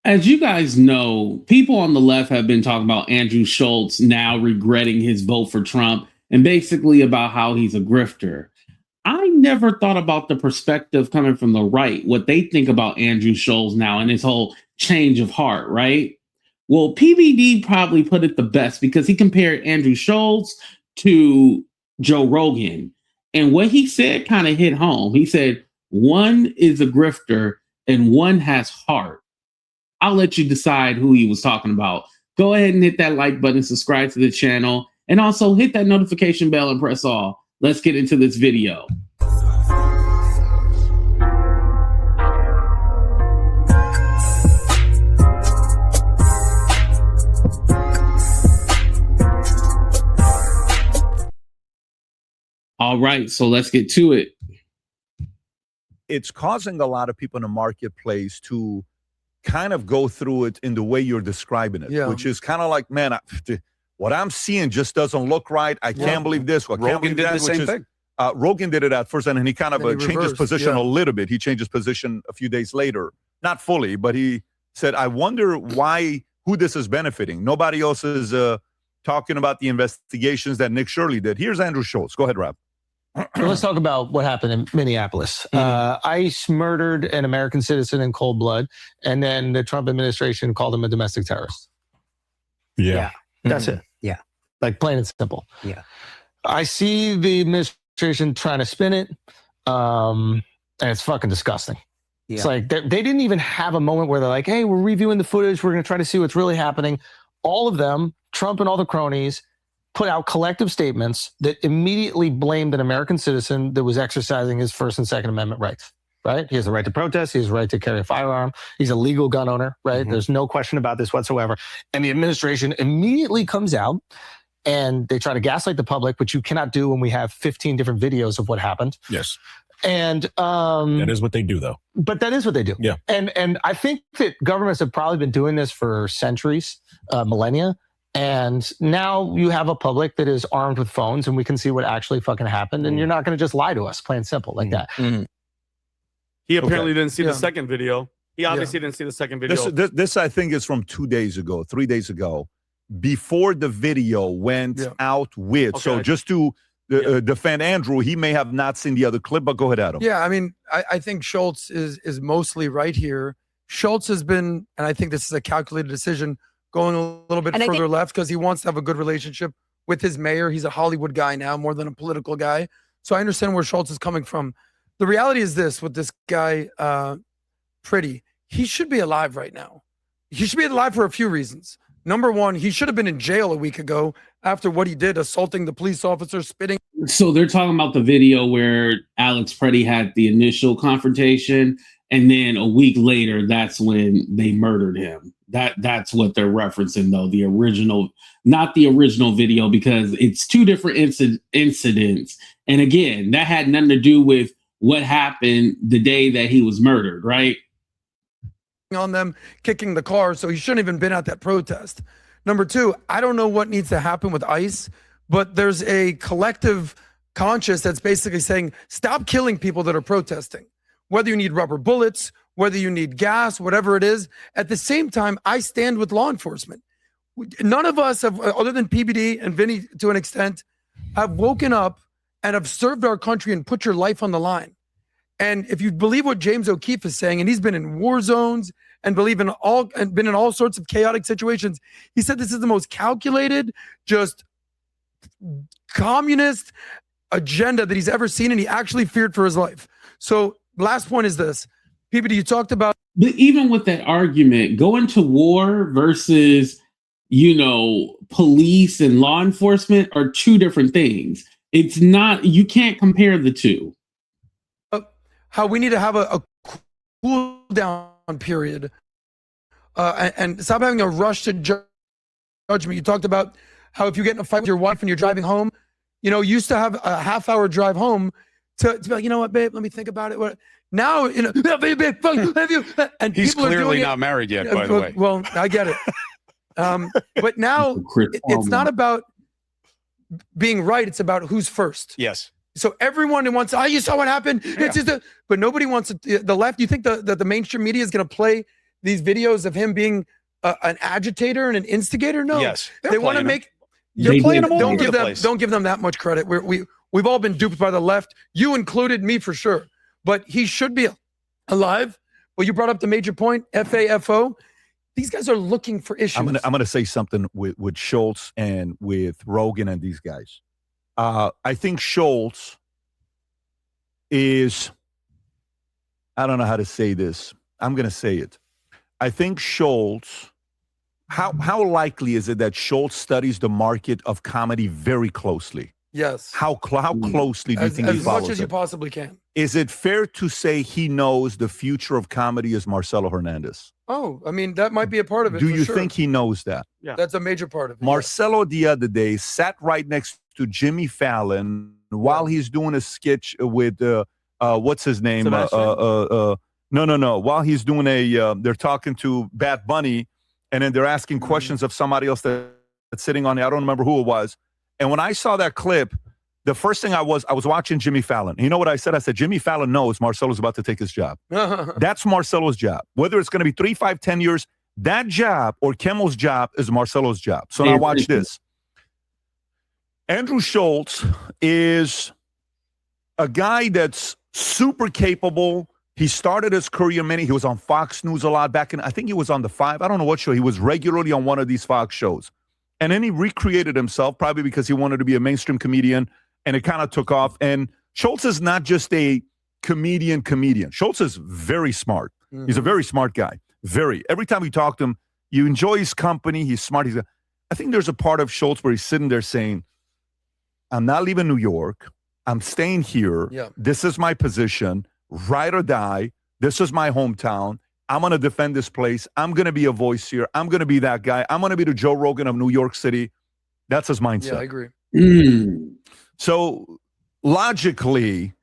As you guys know, people on the left have been talking about Andrew Schulz now regretting his vote for Trump and basically about how he's a grifter. I never thought about the perspective coming from the right, what they think about Andrew Schulz now and his whole change of heart, right? Well, PBD probably put it the best because he compared Andrew Schulz to Joe Rogan. And what he said kind of hit home. He said, one is a grifter and one has heart. I'll let you decide who he was talking about. Go ahead and hit that like button, subscribe to the channel, and also hit that notification bell and press all. Let's get into this video. All right, so let's get to it. It's causing a lot of people in the marketplace to kind of go through it in the way you're describing it, which is kind of like, man, what I'm seeing just doesn't look right. I can't believe this. Rogan did the same thing. Rogan did it at first, and then he kind of changed his position a little bit. He changed his position a few days later. Not fully, but he said, I wonder who this is benefiting. Nobody else is talking about the investigations that Nick Shirley did. Here's Andrew Schulz. Go ahead, Rob. So let's talk about what happened in Minneapolis. ICE murdered an American citizen in cold blood, and then the Trump administration called him a domestic terrorist. Yeah. That's it. Yeah. Like plain and simple. Yeah. I see the administration trying to spin it, and it's fucking disgusting. Yeah. It's like they didn't even have a moment where they're like, hey, we're reviewing the footage. We're going to try to see what's really happening. All of them, Trump and all the cronies, put out collective statements that immediately blamed an American citizen that was exercising his First and Second Amendment rights, right? He has the right to protest. He has the right to carry a firearm. He's a legal gun owner, right? There's no question about this whatsoever. And the administration immediately comes out and they try to gaslight the public, which you cannot do when we have 15 different videos of what happened. Yes. And that is what they do, though. But that is what they do. Yeah. And I think that governments have probably been doing this for centuries, millennia. And now you have a public that is armed with phones and we can see what actually fucking happened. And you're not going to just lie to us, plain simple, like that. He apparently didn't see the second video. He obviously didn't see the second video. This I think, is from 2 days ago, 3 days ago, before the video went out with. Okay. So just to defend Andrew, he may have not seen the other clip, but go ahead, Adam. Yeah, I mean, I think Schulz is mostly right here. Schulz has been, and I think this is a calculated decision, going a little bit further left because he wants to have a good relationship with his mayor. He's a Hollywood guy now more than a political guy. So I understand where Schulz is coming from. The reality is this with this guy, Pretty, he should be alive right now. He should be alive for a few reasons. Number one, he should have been in jail a week ago after what he did, assaulting the police officer, spitting. So they're talking about the video where Alex Pretty had the initial confrontation, and then a week later, that's when they murdered him. That's what they're referencing, though. The original, not the original video, because it's two different incidents. And again, that had nothing to do with what happened the day that he was murdered, right? On them, kicking the car, so he shouldn't even been at that protest. Number two, I don't know what needs to happen with ICE, but there's a collective conscience that's basically saying, stop killing people that are protesting. Whether you need rubber bullets, whether you need gas, whatever it is. At the same time, I stand with law enforcement. None of us have, other than PBD and Vinny to an extent, have woken up and have served our country and put your life on the line. And if you believe what James O'Keefe is saying, and he's been in war zones and been in all sorts of chaotic situations, he said this is the most calculated, just communist agenda that he's ever seen, and he actually feared for his life. So last point is this. PBD, you talked about. But even with that argument, going to war versus, police and law enforcement are two different things. It's not, you can't compare the two. How we need to have a cool down period and stop having a rush to judgment. You talked about how if you get in a fight with your wife and you're driving home, you used to have a half-hour drive home to be like, you know what, babe, let me think about it. Now, and he's clearly not married yet, by the way. Well, I get it. But now it's not about being right. It's about who's first. Yes. So everyone wants, you saw what happened. It's just but nobody wants the left. You think that the mainstream media is going to play these videos of him being an agitator and an instigator? No. Yes. They want to make. They're playing them all Don't over give the them. place. Don't give them that much credit. We've all been duped by the left. You included, me for sure. But he should be alive. Well, you brought up the major point. FAFO. These guys are looking for issues. I'm gonna say something with Schulz and with Rogan and these guys. I think Schulz is. I don't know how to say this. I'm gonna say it. I think Schulz. How likely is it that Schulz studies the market of comedy very closely? Yes. How closely do you think he as follows much as you it? possibly can? Is it fair to say he knows the future of comedy is Marcelo Hernandez? Oh, I mean, that might be a part of it. Do for you sure. think he knows that? Yeah. That's a major part of it? Marcelo the other day sat right next to Jimmy Fallon while he's doing a sketch with what's his name? No. While he's doing they're talking to Bad Bunny, and then they're asking questions of somebody else that's sitting on there. I don't remember who it was. And when I saw that clip, the first thing I was watching Jimmy Fallon. And you know what I said? I said, Jimmy Fallon knows Marcelo's about to take his job. That's Marcelo's job. Whether it's going to be 3, 5, 10 years, that job or Kimmel's job is Marcelo's job. So now watch this. Andrew Schulz is a guy that's super capable. He started his career he was on Fox News a lot back in, I think he was on the 5. I don't know what show. He was regularly on one of these Fox shows. And then he recreated himself, probably because he wanted to be a mainstream comedian, and it kind of took off. And Schulz is not just a comedian. Schulz is very smart. Mm-hmm. He's a very smart guy. Every time you talk to him, you enjoy his company. He's smart. I think there's a part of Schulz where he's sitting there saying, I'm not leaving New York. I'm staying here. Yeah. This is my position. Ride or die. This is my hometown. I'm going to defend this place. I'm going to be a voice here. I'm going to be that guy. I'm going to be the Joe Rogan of New York City. That's his mindset. Yeah, I agree. So logically,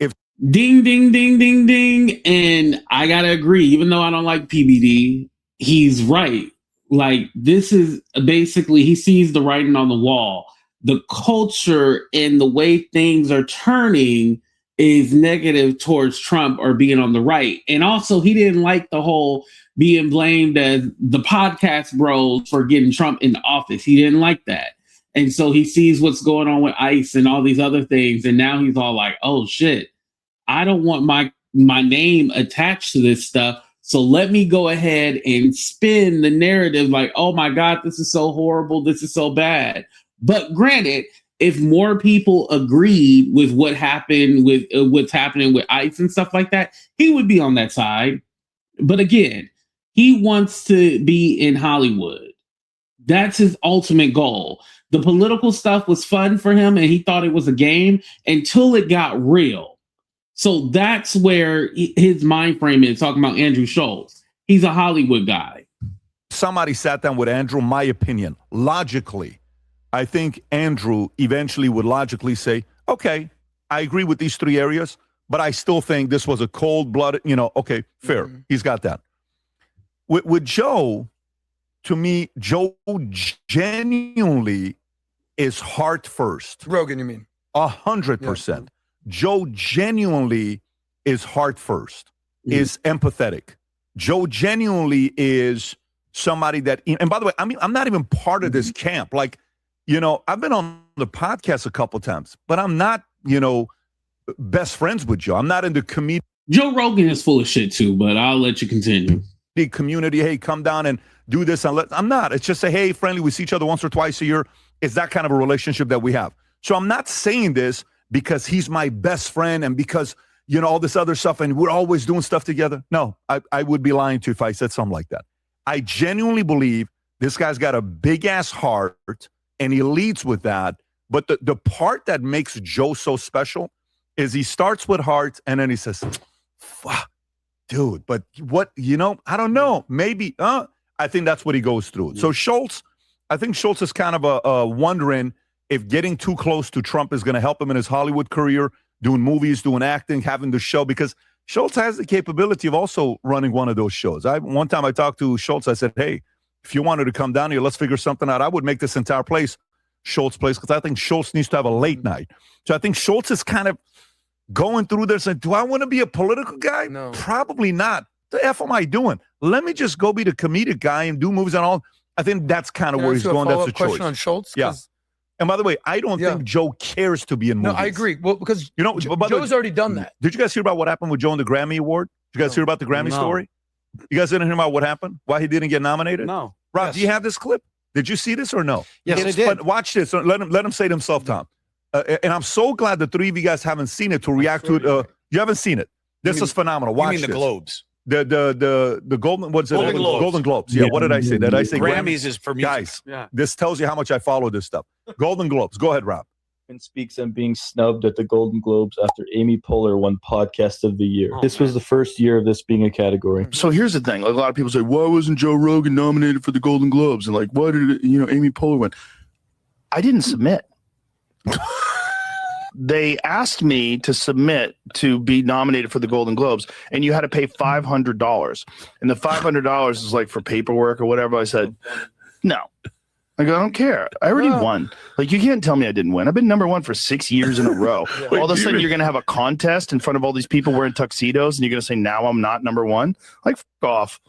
if ding, ding, ding, ding, ding, and I got to agree, even though I don't like PBD, he's right. Like, this is basically, he sees the writing on the wall. The culture and the way things are turning is negative towards Trump or being on the right. And also, he didn't like the whole being blamed as the podcast bros for getting Trump in the office. He didn't like that. And so he sees what's going on with ICE and all these other things. And now he's all like, oh, shit, I don't want my name attached to this stuff. So let me go ahead and spin the narrative like, oh, my God, this is so horrible. This is so bad. But granted, if more people agreed with what happened with what's happening with ICE and stuff like that, he would be on that side. But again, he wants to be in Hollywood. That's his ultimate goal. The political stuff was fun for him, and he thought it was a game until it got real. So that's where his mind frame is, talking about Andrew Schulz. He's a Hollywood guy. Somebody sat down with Andrew, my opinion, logically, I think Andrew eventually would logically say, okay, I agree with these 3 areas, but I still think this was a cold-blooded, okay, fair. Mm-hmm. He's got that. With Joe, to me, Joe genuinely is heart first. Rogan, you mean? 100%. Yeah. Joe genuinely is heart first, is empathetic. Joe genuinely is somebody that, and by the way, I mean, I'm not even part of this camp. Like, I've been on the podcast a couple times, but I'm not, best friends with Joe. I'm not in the community. Joe Rogan is full of shit too, but I'll let you continue. The community, hey, come down and do this. I'm not. It's just say, hey, friendly, we see each other once or twice a year. It's that kind of a relationship that we have. So I'm not saying this because he's my best friend and because, all this other stuff and we're always doing stuff together. No, I would be lying to you if I said something like that. I genuinely believe this guy's got a big ass heart and he leads with that. But the part that makes Joe so special is he starts with heart and then he says, fuck, dude, but what, I don't know. Maybe, I think that's what he goes through. So Schulz, I think Schulz is kind of wondering if getting too close to Trump is going to help him in his Hollywood career, doing movies, doing acting, having the show, because Schulz has the capability of also running one of those shows. One time I talked to Schulz, I said, hey, if you wanted to come down here, let's figure something out. I would make this entire place Schulz place because I think Schulz needs to have a late night. So I think Schulz is kind of going through this. And do I want to be a political guy? No. Probably not. The F am I doing? Let me just go be the comedic guy and do movies and all. I think that's kind of where he's going. That's a choice. On Schulz? Yeah. And by the way, I don't think Joe cares to be in movies. No, I agree. Well, because Joe's already done that. Did you guys hear about what happened with Joe in the Grammy Award? Did you guys hear about the Grammy story? You guys didn't hear about what happened? Why he didn't get nominated? No. Rob, do you have this clip? Did you see this or no? Yes, I did. But watch this. Let him say it himself, Tom. And I'm so glad the three of you guys haven't seen it to react to it. You haven't seen it. This is phenomenal. Watch you mean the Globes? The golden, what's it? Golden Globes. Golden Globes. Yeah, what did I say? Did I say Grammys is for music. Guys, this tells you how much I follow this stuff. Golden Globes. Go ahead, Rob. And speaks on being snubbed at the Golden Globes after Amy Poehler won Podcast of the Year. This was the first year of this being a category. So here's the thing. Like, a lot of people say, why wasn't Joe Rogan nominated for the Golden Globes? And like, why did Amy Poehler win? I didn't submit. They asked me to submit to be nominated for the Golden Globes, and you had to pay $500. And the $500 is like for paperwork or whatever. I said, no. I go, I don't care. I already won. Like, you can't tell me I didn't win. I've been number one for 6 years in a row. All of a sudden, you're going to have a contest in front of all these people wearing tuxedos, and you're going to say, now I'm not number one? Like, f*** off.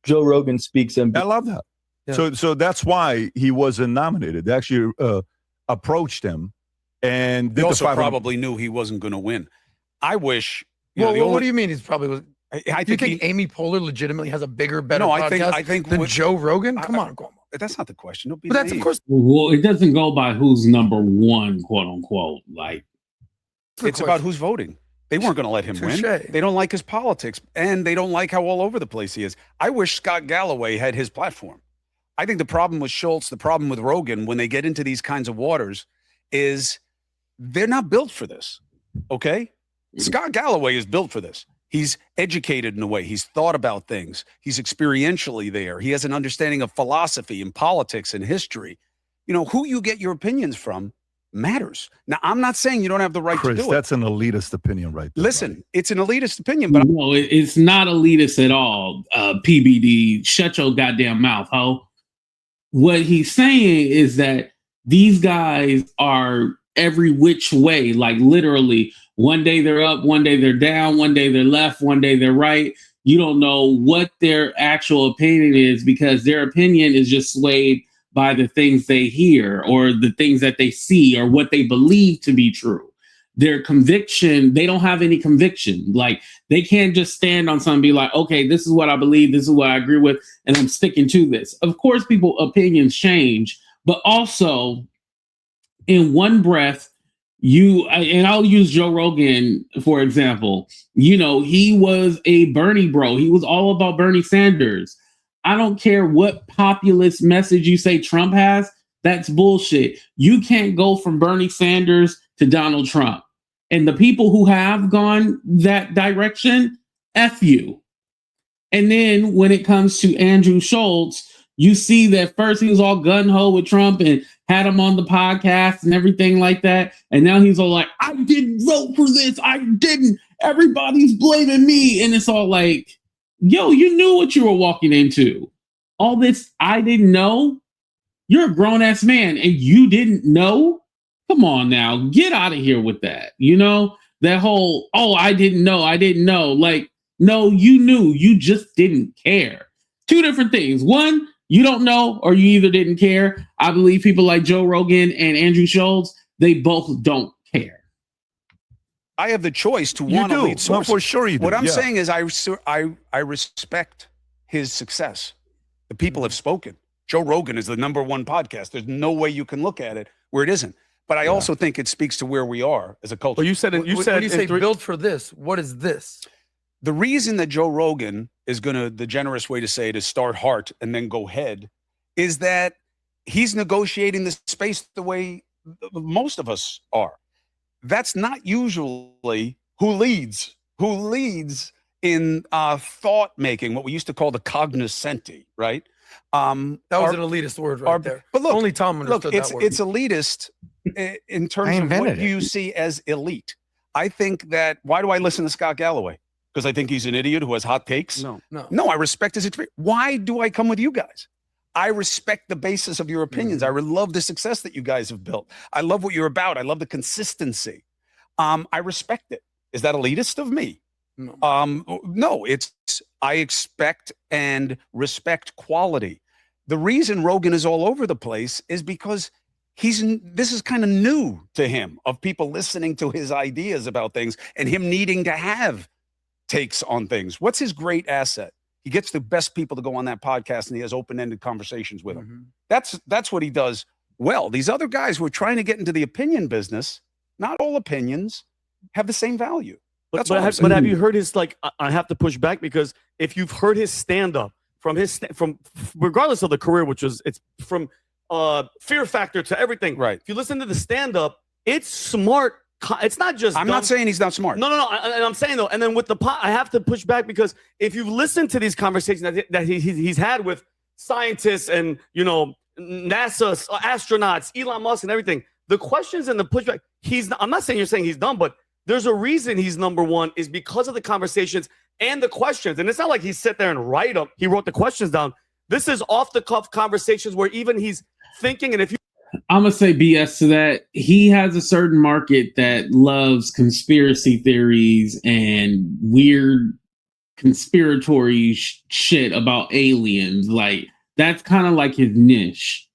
Joe Rogan speaks on... I love that. Yeah. So that's why he wasn't nominated. They actually approached him. And they also probably knew he wasn't going to win. I wish. What do you mean? He's probably was. I do you think Amy Poehler legitimately has a better podcast I think than Joe Rogan? Come on, Cuomo. That's not the question. But that's of course. Well, it doesn't go by who's number one, quote unquote. Like, it's about who's voting. They weren't going to let him win. They don't like his politics, and they don't like how all over the place he is. I wish Scott Galloway had his platform. I think the problem with Schulz, the problem with Rogan, when they get into these kinds of waters, is they're not built for this, okay? Scott Galloway is built for this. He's educated in a way. He's thought about things. He's experientially there. He has an understanding of philosophy and politics and history. You know, who you get your opinions from matters. Now, I'm not saying you don't have the right Chris, to do it. That's an elitist opinion right there. Listen, buddy. It's an elitist opinion, but no, it's not elitist at all. PBD, shut your goddamn mouth, ho. What he's saying is that these guys are every which way, like literally one day they're up, one day they're down, one day they're left, one day they're right. You don't know what their actual opinion is because their opinion is just swayed by the things they hear or the things that they see or what they believe to be true. Their conviction, they don't have any conviction. Like, they can't just stand on something and be like, okay, this is what I believe, this is what I agree with, and I'm sticking to this. Of course, people's opinions change, but also in one breath, and I'll use Joe Rogan, for example. You know, he was a Bernie bro. He was all about Bernie Sanders. I don't care what populist message you say Trump has. That's bullshit. You can't go from Bernie Sanders to Donald Trump. And the people who have gone that direction, F you. And then when it comes to Andrew Schulz, you see that first he was all gun-ho with Trump and had him on the podcast and everything like that. And now he's all like, I didn't vote for this. I didn't. Everybody's blaming me. And it's all like, yo, you knew what you were walking into. All this, I didn't know. You're a grown-ass man and you didn't know? Come on now. Get out of here with that. You know, that whole, oh, I didn't know. Like, no, you knew. You just didn't care. Two different things. One, you don't know, or you either didn't care. I believe people like Joe Rogan and Andrew Schulz, they both don't care. I have the choice to want to lead sources. Well, for sure you do. What I'm saying is I respect his success. The people have spoken. Joe Rogan is the number one podcast. There's no way you can look at it where it isn't. But I also think it speaks to where we are as a culture. Well, you said when you say built for this, what is this? The reason that Joe Rogan is the generous way to say it is start heart and then go head, is that he's negotiating the space the way most of us are. That's not usually who leads. Who leads in thought making, what we used to call the cognoscenti, right? That was an elitist word right there. But look, only Tom understood that word. It's elitist in terms of what you see as elite. I think that, why do I listen to Scott Galloway? Because I think he's an idiot who has hot takes? No, I respect his experience. Why do I come with you guys? I respect the basis of your opinions. I love the success that you guys have built. I love what you're about. I love the consistency. I respect it. Is that elitist of me? No, I expect and respect quality. The reason Rogan is all over the place is because this is kind of new to him, of people listening to his ideas about things and him needing to have takes on things. What's his great asset? He gets the best people to go on that podcast and he has open-ended conversations with them. That's what he does well. These other guys who are trying to get into the opinion business, not all opinions have the same value. But have you heard his, like, I have to push back, because if you've heard his stand-up from regardless of the career, it's from Fear Factor to everything. Right. If you listen to the stand-up, it's smart. It's not just I'm not saying he's not smart. No. And I'm saying, though, and then with the I have to push back, because if you listen to these conversations that he's had with scientists and, NASA astronauts, Elon Musk and everything, the questions and the pushback, I'm not saying you're saying he's dumb, but there's a reason he's number one, is because of the conversations and the questions. And it's not like he sat there and he wrote the questions down. This is off the cuff conversations where even he's thinking. And if you, I'm going to say BS to that. He has a certain market that loves conspiracy theories and weird conspiratory shit about aliens. Like, that's kind of like his niche.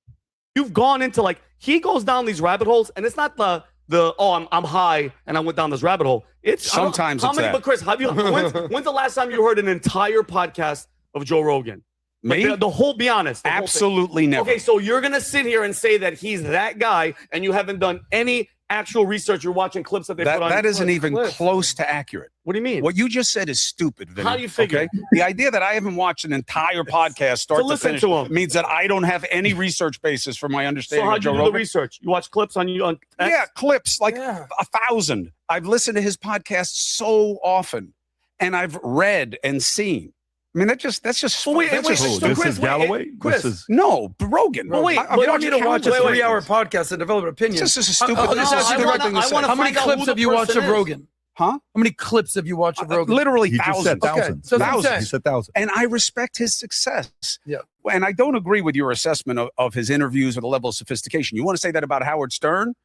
You've gone into, like, he goes down these rabbit holes, and it's not I'm high and I went down this rabbit hole. It's sometimes how many, but Chris, when's the last time you heard an entire podcast of Joe Rogan? Me? Like the whole, be honest. Absolutely never. Okay, so you're going to sit here and say that he's that guy, and you haven't done any actual research. You're watching clips that they put on. That isn't even close to accurate. What do you mean? What you just said is stupid, Vinny. How do you figure? Okay? The idea that I haven't watched an entire podcast start to finish means that I don't have any research basis for my understanding. So how'd you do the research? You watch clips on X? Yeah, clips, like 1,000. I've listened to his podcast so often, and I've read and seen. I mean, that's just. Wait, this is Galloway. Chris, no, Rogan. Well, wait, we don't need to watch a 3-hour podcast to develop an opinion. This is a stupid. How many clips have you watched of Rogan? Huh? How many clips have you watched of Rogan? Literally he thousands. Just said thousands. Okay, so thousands. He said thousands. And I respect his success. Yeah. And I don't agree with your assessment of his interviews or the level of sophistication. You want to say that about Howard Stern?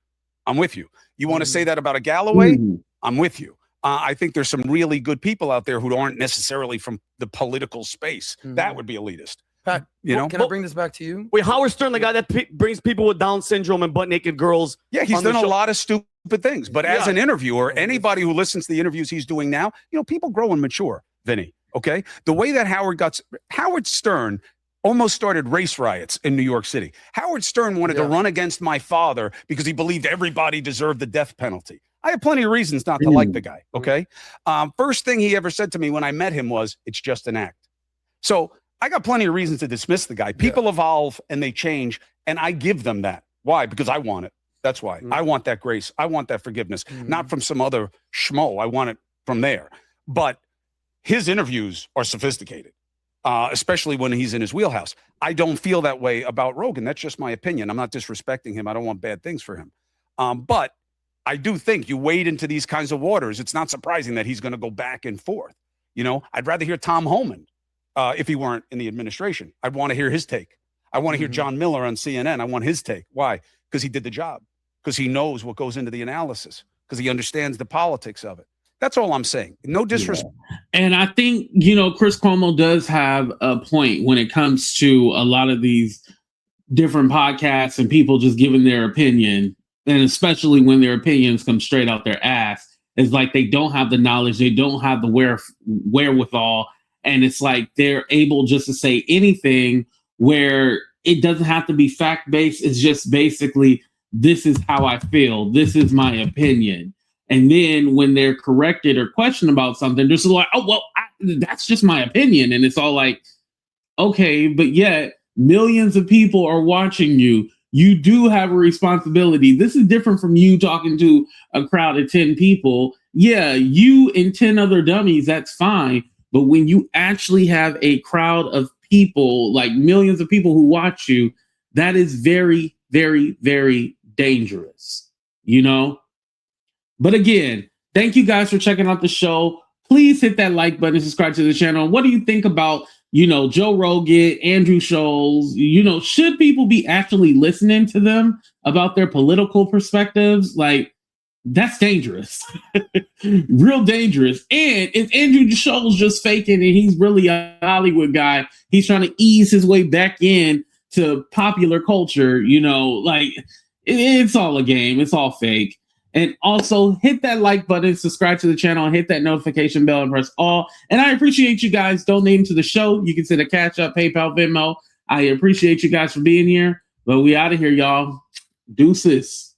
I'm with you. You want to say that about a Galloway? I'm with you. I think there's some really good people out there who aren't necessarily from the political space. That would be elitist. Pat, can I bring this back to you? Wait, Howard Stern, the guy that brings people with Down syndrome and butt naked girls. Yeah, he's done a lot of stupid things. But as an interviewer, anybody who listens to the interviews he's doing now, people grow and mature, Vinny. Okay? The way that Howard Stern almost started race riots in New York City. Howard Stern wanted to run against my father because he believed everybody deserved the death penalty. I have plenty of reasons not to like the guy, okay? First thing he ever said to me when I met him was, it's just an act. So I got plenty of reasons to dismiss the guy. People evolve and they change, and I give them that. Why? Because I want it. That's why. I want that grace. I want that forgiveness. Not from some other schmo. I want it from there. But his interviews are sophisticated, especially when he's in his wheelhouse. I don't feel that way about Rogan. That's just my opinion. I'm not disrespecting him. I don't want bad things for him. But I do think you wade into these kinds of waters. It's not surprising that he's going to go back and forth. I'd rather hear Tom Homan if he weren't in the administration. I'd want to hear his take. I want to hear John Miller on CNN. I want his take. Why? Because he did the job. Because he knows what goes into the analysis. Because he understands the politics of it. That's all I'm saying. No disrespect. Yeah. And I think, Chris Cuomo does have a point when it comes to a lot of these different podcasts and people just giving their opinion. And especially when their opinions come straight out their ass, it's like they don't have the knowledge, they don't have the wherewithal, and it's like they're able just to say anything where it doesn't have to be fact-based. It's just basically, this is how I feel, this is my opinion. And then when they're corrected or questioned about something, they're just like, oh, well, that's just my opinion. And it's all like, okay, but yet millions of people are watching you. You do have a responsibility. This is different from you talking to a crowd of 10 people. Yeah, you and 10 other dummies, that's fine. But when you actually have a crowd of people, like millions of people who watch you, that is very, very, very dangerous, But again, thank you guys for checking out the show. Please hit that like button and subscribe to the channel. What do you think about Joe Rogan, Andrew Schulz? Should people be actually listening to them about their political perspectives? Like, that's dangerous. Real dangerous. And if Andrew Schulz just faking and he's really a Hollywood guy, he's trying to ease his way back in to popular culture, you know, like it's all a game. It's all fake. And also hit that like button, subscribe to the channel, and hit that notification bell and press all. And I appreciate you guys donating to the show. You can send a Cash App, PayPal, Venmo. I appreciate you guys for being here. But we out of here, y'all. Deuces.